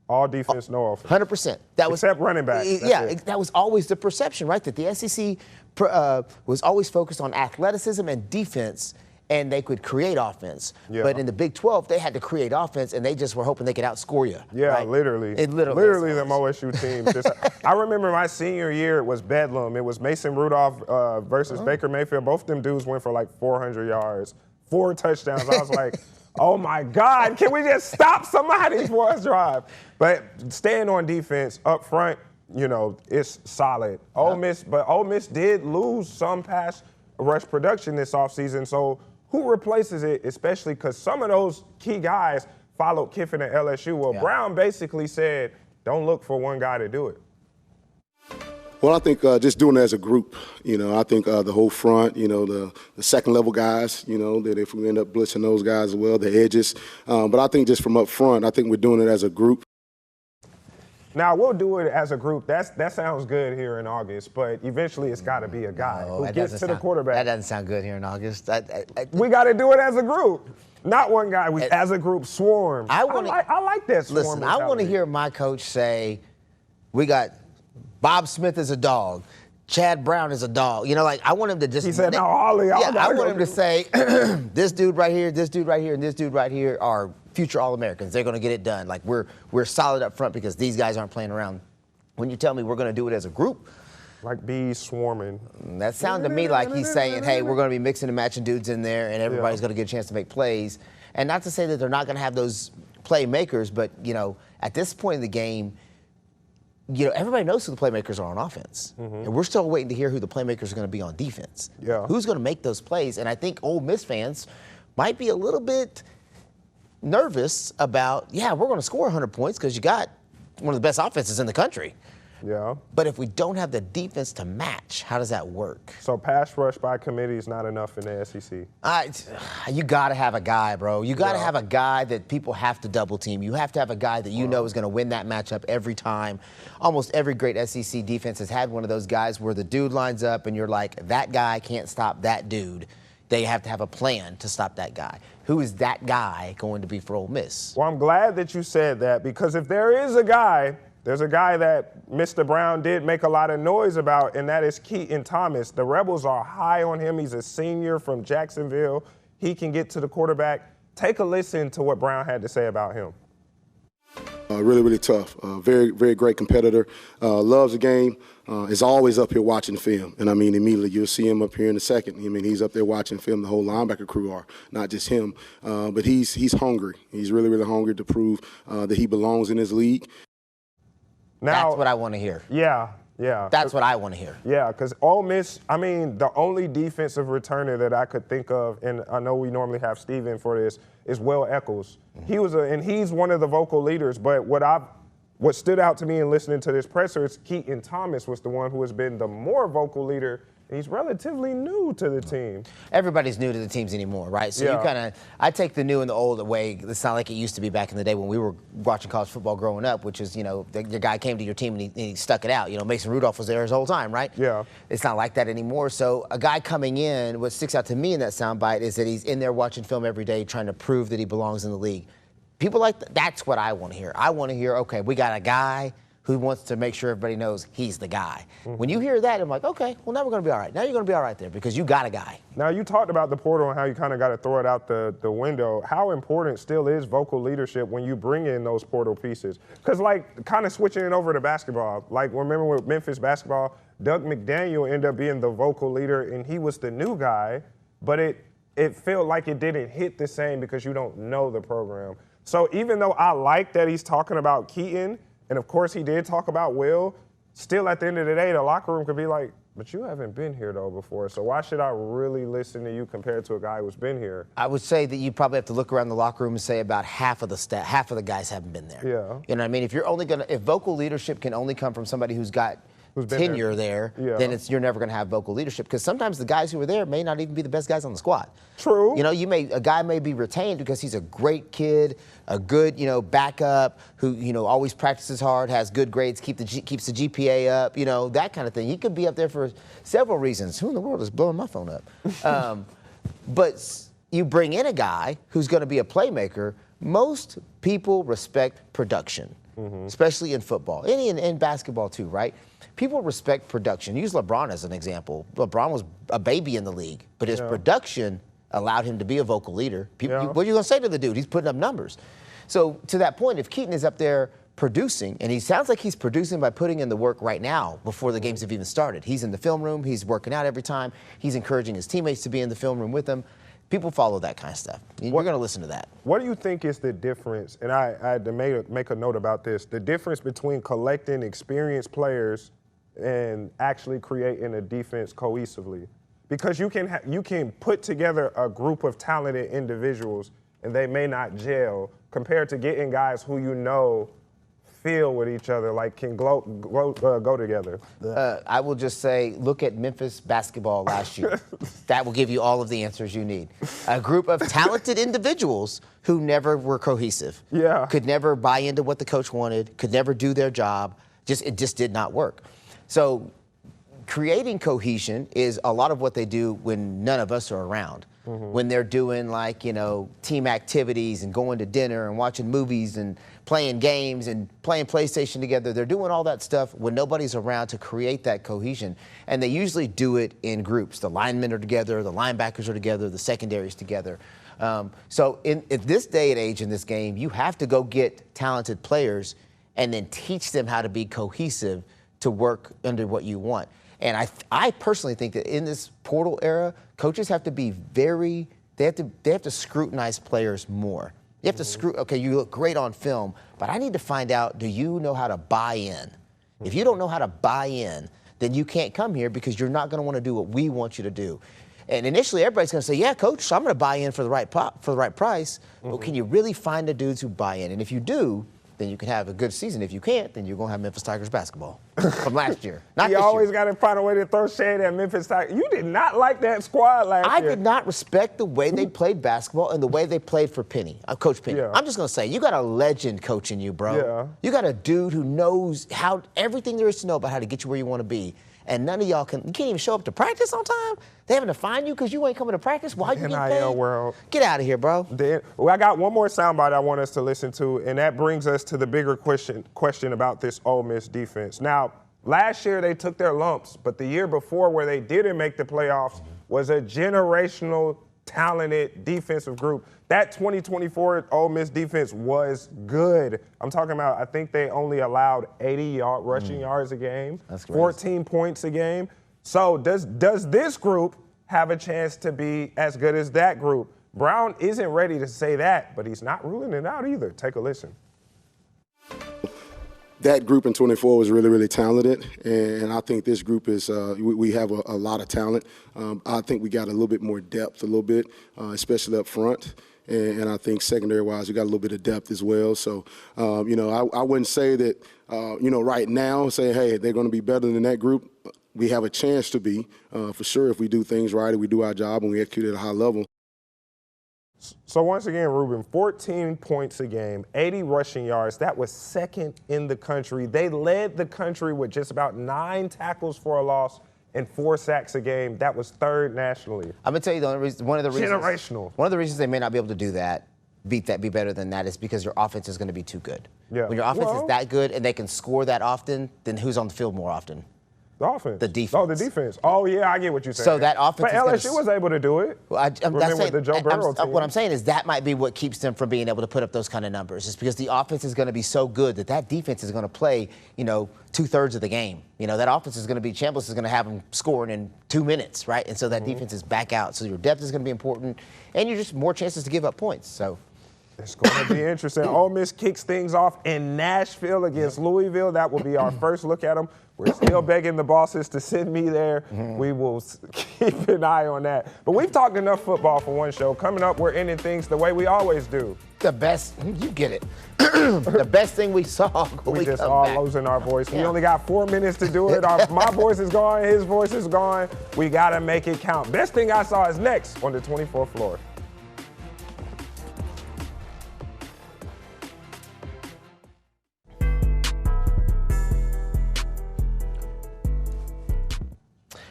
all defense, no offense. 100%. Except running backs. That was always the perception, right? That the SEC was always focused on athleticism and defense, and they could create offense. Yeah. But in the Big 12, they had to create offense, and they just were hoping they could outscore you. Yeah, right? literally. Literally them OSU teams. I remember my senior year, it was Bedlam. It was Mason Rudolph versus Baker Mayfield. Both them dudes went for like 400 yards, 4 touchdowns. I was like, oh my God, can we just stop somebody for us drive? But staying on defense up front, it's solid. Ole Miss did lose some pass rush production this offseason. So who replaces it, especially because some of those key guys followed Kiffin at LSU? Well, Brown basically said, don't look for one guy to do it. Well, I think just doing it as a group, I think the whole front, the second level guys, that if we end up blitzing those guys as well, the edges. But I think just from up front, I think we're doing it as a group. Now, we'll do it as a group. That sounds good here in August, but eventually it's got to be a guy who gets to the quarterback. That doesn't sound good here in August. We got to do it as a group. Not one guy. As a group, swarm. I like that swarm. Listen, I want to hear my coach say, we got Bob Smith is a dog. Chad Brown is a dog. I want him to just. He said, "No, Ollie." I want him to say, this dude right here, this dude right here, and this dude right here are future All-Americans. They're going to get it done. Like we're solid up front because these guys aren't playing around. When you tell me we're going to do it as a group, like bees swarming. That sounded to me like he's saying, hey, we're going to be mixing and matching dudes in there, and everybody's going to get a chance to make plays. And not to say that they're not going to have those playmakers, but at this point in the game, everybody knows who the playmakers are on offense. And we're still waiting to hear who the playmakers are going to be on defense. Yeah. Who's going to make those plays? And I think Ole Miss fans might be a little bit nervous about, we're going to score 100 points because you got one of the best offenses in the country. Yeah. But if we don't have the defense to match, how does that work? So pass rush by committee is not enough in the SEC. You got to have a guy, bro. You got to have a guy that people have to double team. You have to have a guy that know is going to win that matchup every time. Almost every great SEC defense has had one of those guys where the dude lines up and you're like, that guy can't stop that dude. They have to have a plan to stop that guy. Who is that guy going to be for Ole Miss? Well, I'm glad that you said that, because if there is a guy, there's a guy that Mr. Brown did make a lot of noise about, and that is Keaton Thomas. The Rebels are high on him. He's a senior from Jacksonville. He can get to the quarterback. Take a listen to what Brown had to say about him. Really, really tough. Very, very great competitor. Loves the game. Is always up here watching film. And immediately you'll see him up here in a second. He's up there watching film. The whole linebacker crew are, not just him. But he's hungry. He's really, really hungry to prove that he belongs in this league. Now, that's what I want to hear. Yeah. That's what I want to hear. Yeah, because Ole Miss, the only defensive returner that I could think of, and I know we normally have Steven for this, is Will Eccles. And he's one of the vocal leaders, but what stood out to me in listening to this presser is Keaton Thomas was the one who has been the more vocal leader and he's relatively new to the team. Everybody's new to the teams anymore, right? So you I take the new and the old away. It's not like it used to be back in the day when we were watching college football growing up, which is, your guy came to your team and he stuck it out. Mason Rudolph was there his whole time, right? Yeah. It's not like that anymore. So a guy coming in, what sticks out to me in that soundbite is that he's in there watching film every day trying to prove that he belongs in the league. People that's what I want to hear. I want to hear, okay, we got a guy who wants to make sure everybody knows he's the guy. Mm-hmm. When you hear that, I'm like, okay, well, now we're going to be all right. Now you're going to be all right there because you got a guy. Now, you talked about the portal and how you kind of got to throw it out the window. How important still is vocal leadership when you bring in those portal pieces? Because, kind of switching it over to basketball, remember with Memphis basketball, Doug McDaniel ended up being the vocal leader, and he was the new guy, but it felt like it didn't hit the same because you don't know the program. So even though I like that he's talking about Keaton, and of course he did talk about Will, still at the end of the day, the locker room could be like, but you haven't been here, though, before, so why should I really listen to you compared to a guy who's been here? I would say that you probably have to look around the locker room and say about half of the guys haven't been there. Yeah. You know what I mean? If vocal leadership can only come from somebody who's got tenure there, then you're never going to have vocal leadership, because sometimes the guys who are there may not even be the best guys on the squad. True. A guy may be retained because he's a great kid, a good, backup who, always practices hard, has good grades, keeps the GPA up, that kind of thing. He could be up there for several reasons. Who in the world is blowing my phone up? But you bring in a guy who's going to be a playmaker. Most people respect production, especially in football, and in basketball too, right? People respect production. Use LeBron as an example. LeBron was a baby in the league, but his production allowed him to be a vocal leader. What are you going to say to the dude? He's putting up numbers. So to that point, if Keaton is up there producing, and he sounds like he's producing by putting in the work right now before the games have even started. He's in the film room. He's working out every time. He's encouraging his teammates to be in the film room with him. People follow that kind of stuff. You're going to listen to that. What do you think is the difference, and I had to make a note about this, the difference between collecting experienced players and actually creating a defense cohesively? Because you can put together a group of talented individuals and they may not gel compared to getting guys who feel with each other, can go together. I will just say, look at Memphis basketball last year. That will give you all of the answers you need. A group of talented individuals who never were cohesive. Yeah. Could never buy into what the coach wanted, could never do their job. It just did not work. So creating cohesion is a lot of what they do when none of us are around. When they're doing team activities and going to dinner and watching movies and playing games and playing PlayStation together. They're doing all that stuff when nobody's around to create that cohesion. And they usually do it in groups. The linemen are together, the linebackers are together, the secondaries together. So at this day and age in this game, you have to go get talented players and then teach them how to be cohesive to work under what you want. And I personally think that in this portal era, coaches have to be they have to scrutinize players more. You have to okay, you look great on film, but I need to find out, do you know how to buy in? If you don't know how to buy in, then you can't come here because you're not going to want to do what we want you to do. And initially, everybody's going to say, yeah, coach, I'm going to buy in for the right price. But can you really find the dudes who buy in? And if you do, then you can have a good season. If you can't, then you're going to have Memphis Tigers basketball from last year. You always got to find a way to throw shade at Memphis Tigers. You did not like that squad last year. I did not respect the way they played basketball and the way they played for Coach Penny. Yeah. I'm just going to say, you got a legend coaching you, bro. Yeah. You got a dude who knows everything there is to know about how to get you where you want to be. And none of y'all you can't even show up to practice on time? They having to find you because you ain't coming to practice? Why you getting paid? NIL world. Get out of here, bro. I got one more soundbite I want us to listen to, and that brings us to the bigger question about this Ole Miss defense. Now, last year they took their lumps, but the year before where they didn't make the playoffs was a generational, talented defensive group. That 2024 Ole Miss defense was good. I'm talking about, I think they only allowed 80 rushing yards a game, 14 points a game. So does this group have a chance to be as good as that group? Brown isn't ready to say that, but he's not ruling it out either. Take a listen. That group in 24 was really, really talented, and I think this group is, we have a lot of talent. I think we got a little bit more depth, especially up front. And I think secondary-wise, we got a little bit of depth as well. So, I wouldn't say that, right now, say, hey, they're going to be better than that group. we have a chance to be, for sure, if we do things right and we do our job and we execute at a high level. So once again, Ruben, 14 points a game, 80 rushing yards. That was second in the country. They led the country with just about 9 tackles for a loss and 4 sacks a game. That was third nationally. I'm gonna tell you one of the reasons. Generational. One of the reasons they may not be able to do that, be better than that, is because your offense is going to be too good. Yeah. When your offense is that good and they can score that often, then who's on the field more often? The offense. The defense. Oh, the defense. Oh, yeah, I get what you're saying. So that offense. But LSU was able to do it. Well, with the Joe Burrow team. What I'm saying is that might be what keeps them from being able to put up those kind of numbers. It's because the offense is going to be so good that defense is going to play, 2/3 of the game. That offense is going to be, Chambliss is going to have them scoring in 2 minutes, right? And so that defense is back out. So your depth is going to be important, and you're just more chances to give up points. So. It's going to be interesting. Ole Miss kicks things off in Nashville against Louisville. That will be our first look at them. We're still begging the bosses to send me there. We will keep an eye on that. But we've talked enough football for one show. Coming up, we're ending things the way we always do. The best, you get it. The best thing we saw. We just all losing our voice. We only got 4 minutes to do it. My voice is gone. His voice is gone. We got to make it count. Best thing I saw is next on the 24th floor.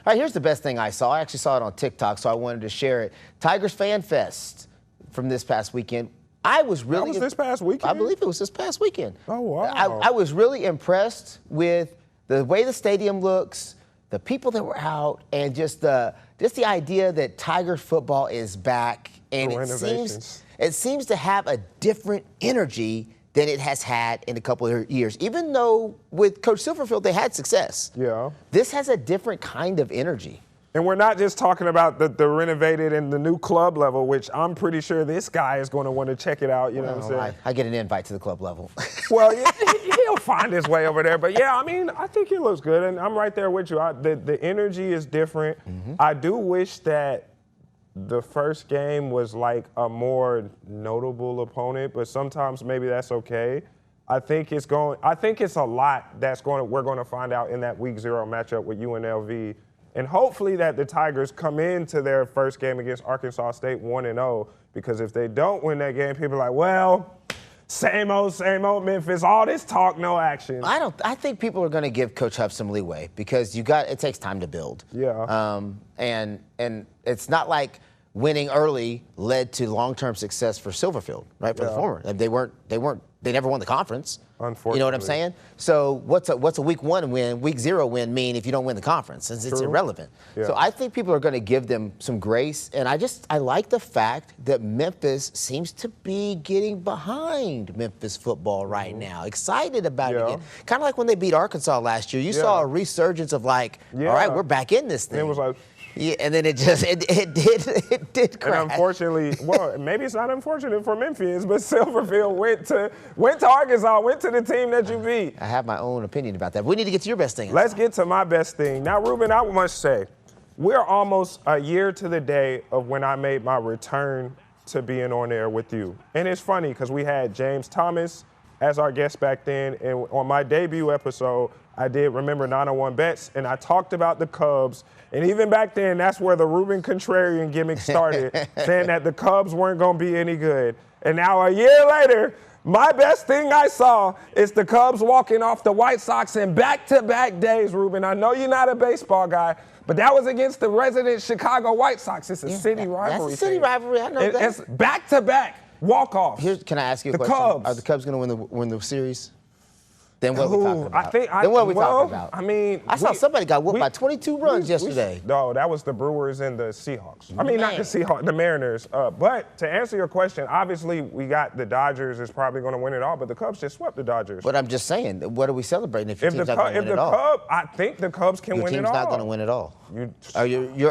All right, here's the best thing I saw. I actually saw it on TikTok, so I wanted to share it. Tigers Fan Fest from this past weekend. I was really. That was this past weekend? I believe it was this past weekend. Oh, wow. I was really impressed with the way the stadium looks, the people that were out, and just the idea that Tiger football is back. And it seems to have a different energy than it has had in a couple of years. Even though with Coach Silverfield they had success. Yeah. This has a different kind of energy. And we're not just talking about the renovated and the new club level, which I'm pretty sure this guy is going to want to check it out. You know what I'm saying? I get an invite to the club level. Well, he'll find his way over there. But, yeah, I think it looks good. And I'm right there with you. The energy is different. I do wish that the first game was like a more notable opponent, but sometimes maybe that's okay. I think it's a lot we're going to find out in that week 0 matchup with UNLV. And hopefully that the Tigers come into their first game against Arkansas State 1-0, because if they don't win that game, people are like, well, same old Memphis, all this talk, no action. I think people are going to give Coach Huff some leeway because it takes time to build. Yeah. And it's not like winning early led to long-term success for Silverfield, right? For the former, they never won the conference. Unfortunately. You know what I'm saying? So what's a week 1 win, week 0 win mean if you don't win the conference? It's irrelevant. Yeah. So I think people are going to give them some grace, and I like the fact that Memphis seems to be getting behind Memphis football right now. Excited about it again. Kind of like when they beat Arkansas last year. You saw a resurgence of all right, we're back in this thing. And it was like. Yeah, and then it did crash. And unfortunately, well, maybe it's not unfortunate for Memphis, but Silverfield went to Arkansas, went to the team that you beat. I have my own opinion about that. We need to get to your best thing. Let's get to my best thing. Now, Ruben, I must say, we're almost a year to the day of when I made my return to being on air with you. And it's funny because we had James Thomas as our guest back then, and on my debut episode, I did Remember 901 Bets, and I talked about the Cubs. And even back then, that's where the Ruben Contrarian gimmick started, saying that the Cubs weren't going to be any good. And now a year later, my best thing I saw is the Cubs walking off the White Sox in back-to-back days, Ruben. I know you're not a baseball guy, but that was against the resident Chicago White Sox. It's a city rivalry. That's a city rivalry. I know that. It's back-to-back walk-offs. Can I ask you a question? Cubs. Are the Cubs going to win the series? Then what are we talking about? Then what are we talking about? I mean, I saw somebody got whooped by 22 runs yesterday. No, that was the Brewers and the Seahawks. I mean, not the Seahawks, the Mariners. But to answer your question, obviously we got the Dodgers is probably going to win it all, but the Cubs just swept the Dodgers. But I'm just saying, what are we celebrating if your team's not going to win it all? I think the Cubs can win it all. Your team's not going to win it all.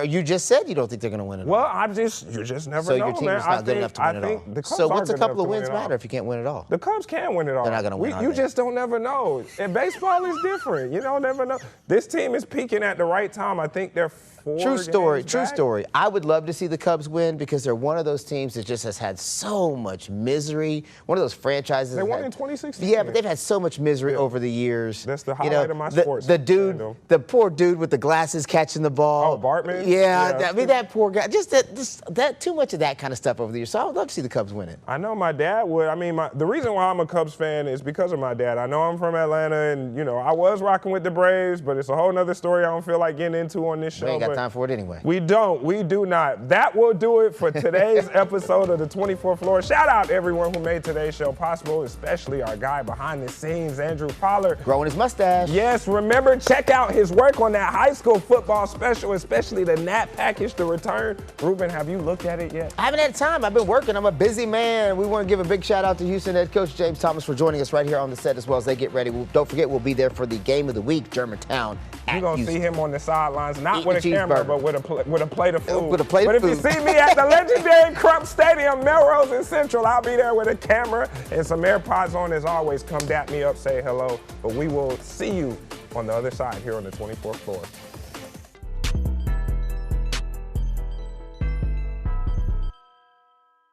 You just said you don't think they're going to win it all. Well, you just never know, So your team is not good enough to win it all. So what's a couple of wins matter if you can't win it all? The Cubs can win it all. They're not going to win it all. You just don't never know. know. And baseball is different. You don't never know. This team is peaking at the right time. I think they're 4 True story. games True back. story. I would love to see the Cubs win because they're one of those teams that just has had so much misery. One of those franchises. They won in 2016. Yeah, but they've had so much misery over the years. That's the highlight of my sports. The poor dude with the glasses catching the ball. Oh, Bartman? Yeah, that poor guy. Just that too much of that kind of stuff over the years. So I would love to see the Cubs win it. I know my dad would. I mean, the reason why I'm a Cubs fan is because of my dad. I know I'm from Atlanta, and, I was rocking with the Braves, but it's a whole nother story I don't feel like getting into on this show. We ain't got time for it anyway. We do not. That will do it for today's episode of the 24th Floor. Shout out everyone who made today's show possible, especially our guy behind the scenes, Andrew Pollard. Growing his mustache. Yes, remember, check out his work on that high school football special, especially the Nat package to return. Ruben, have you looked at it yet? I haven't had time. I've been working. I'm a busy man. We want to give a big shout out to Houston head coach James Thomas for joining us right here on the set as well as they get ready. Don't forget, we'll be there for the game of the week, Germantown. You're going to see him on the sidelines, not with a camera, but with a plate of food. With a plate of food. But if you see me at the legendary Crump Stadium, Melrose and Central, I'll be there with a camera and some AirPods on as always. Come dap me up, say hello. But we will see you on the other side here on the 24th Floor.